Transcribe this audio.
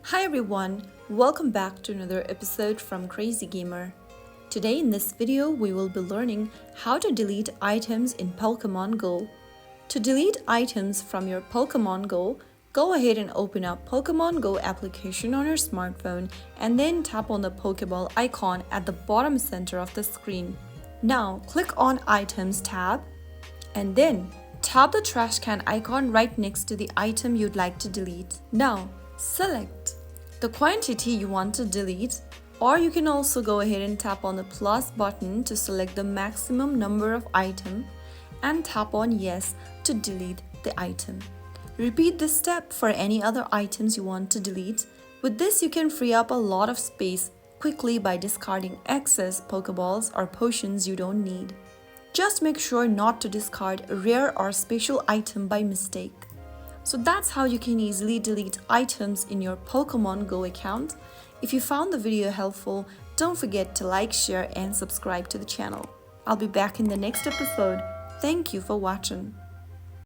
Hi everyone, welcome back to another episode from Crazy Gamer. Today in this video we will be learning how to delete items in Pokémon Go. To delete items from your Pokémon Go, go ahead and open up Pokémon Go application on your smartphone and then tap on the Pokéball icon at the bottom center of the screen. Now click on Items tab and then tap the trash can icon right next to the item you'd like to delete. Now select the quantity you want to delete, or you can also go ahead and tap on the plus button to select the maximum number of items and tap on yes to delete the item. Repeat this step for any other items you want to delete. With this, you can free up a lot of space quickly by discarding excess Pokeballs or potions you don't need. Just make sure not to discard a rare or special item by mistake. So that's how you can easily delete items in your Pokémon Go account. If you found the video helpful, don't forget to like, share and subscribe to the channel. I'll be back in the next episode. Thank you for watching.